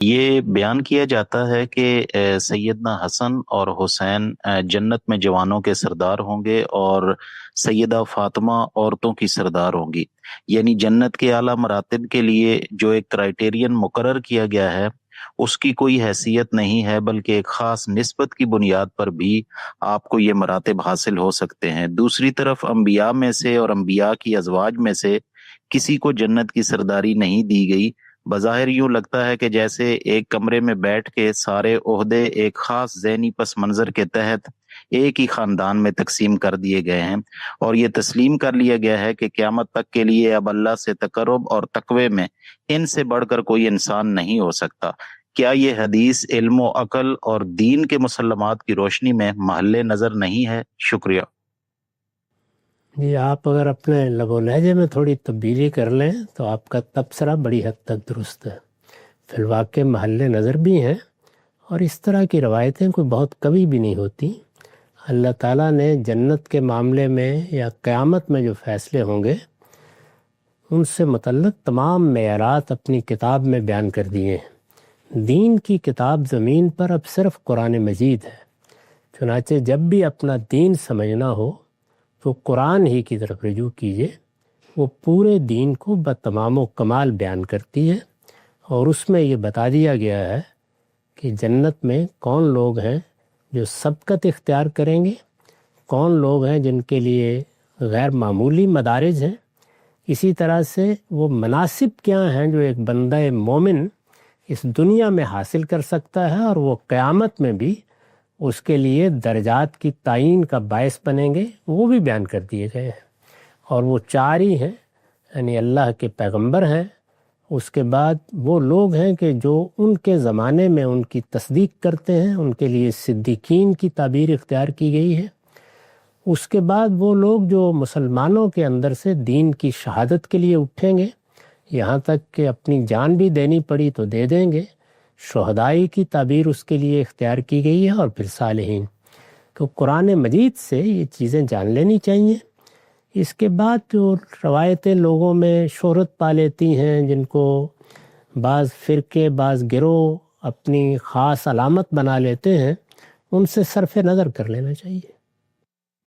یہ بیان کیا جاتا ہے کہ سیدنا حسن اور حسین جنت میں جوانوں کے سردار ہوں گے، اور سیدہ فاطمہ عورتوں کی سردار ہوں گی۔ یعنی جنت کے اعلیٰ مراتب کے لیے جو ایک کرائیٹیرین مقرر کیا گیا ہے اس کی کوئی حیثیت نہیں ہے، بلکہ ایک خاص نسبت کی بنیاد پر بھی آپ کو یہ مراتب حاصل ہو سکتے ہیں۔ دوسری طرف انبیاء میں سے اور انبیاء کی ازواج میں سے کسی کو جنت کی سرداری نہیں دی گئی۔ بظاہر یوں لگتا ہے کہ جیسے ایک کمرے میں بیٹھ کے سارے عہدے ایک خاص ذہنی پس منظر کے تحت ایک ہی خاندان میں تقسیم کر دیے گئے ہیں، اور یہ تسلیم کر لیا گیا ہے کہ قیامت تک کے لیے اب اللہ سے تقرب اور تقوی میں ان سے بڑھ کر کوئی انسان نہیں ہو سکتا۔ کیا یہ حدیث علم و عقل اور دین کے مسلمات کی روشنی میں محل نظر نہیں ہے؟ شکریہ۔ جی، آپ اگر اپنے لب و لہجے میں تھوڑی تبدیلی کر لیں تو آپ کا تبصرہ بڑی حد تک درست ہے۔ فی الواقع محل نظر بھی ہیں، اور اس طرح کی روایتیں کوئی بہت کبھی بھی نہیں ہوتی۔ اللہ تعالیٰ نے جنت کے معاملے میں یا قیامت میں جو فیصلے ہوں گے ان سے متعلق تمام معیارات اپنی کتاب میں بیان کر دیے ہیں۔ دین کی کتاب زمین پر اب صرف قرآن مجید ہے، چنانچہ جب بھی اپنا دین سمجھنا ہو تو قرآن ہی کی طرف رجوع کیجیے۔ وہ پورے دین کو بتمام و کمال بیان کرتی ہے، اور اس میں یہ بتا دیا گیا ہے کہ جنت میں کون لوگ ہیں جو سبقت اختیار کریں گے، کون لوگ ہیں جن کے لیے غیر معمولی مدارج ہیں، اسی طرح سے وہ مناصب کیا ہیں جو ایک بندہ مومن اس دنیا میں حاصل کر سکتا ہے، اور وہ قیامت میں بھی اس کے لیے درجات کی تعین کا باعث بنیں گے، وہ بھی بیان کر دیے گئے ہیں۔ اور وہ چار ہی ہیں، یعنی اللہ کے پیغمبر ہیں، اس کے بعد وہ لوگ ہیں کہ جو ان کے زمانے میں ان کی تصدیق کرتے ہیں، ان کے لیے صدیقین کی تعبیر اختیار کی گئی ہے۔ اس کے بعد وہ لوگ جو مسلمانوں کے اندر سے دین کی شہادت کے لیے اٹھیں گے، یہاں تک کہ اپنی جان بھی دینی پڑی تو دے دیں گے، شہدائی کی تعبیر اس کے لیے اختیار کی گئی ہے، اور پھر صالحین۔ تو قرآن مجید سے یہ چیزیں جان لینی چاہیے۔ اس کے بعد جو روایتیں لوگوں میں شہرت پا لیتی ہیں، جن کو بعض فرقے بعض گروہ اپنی خاص علامت بنا لیتے ہیں، ان سے صرف نظر کر لینا چاہیے۔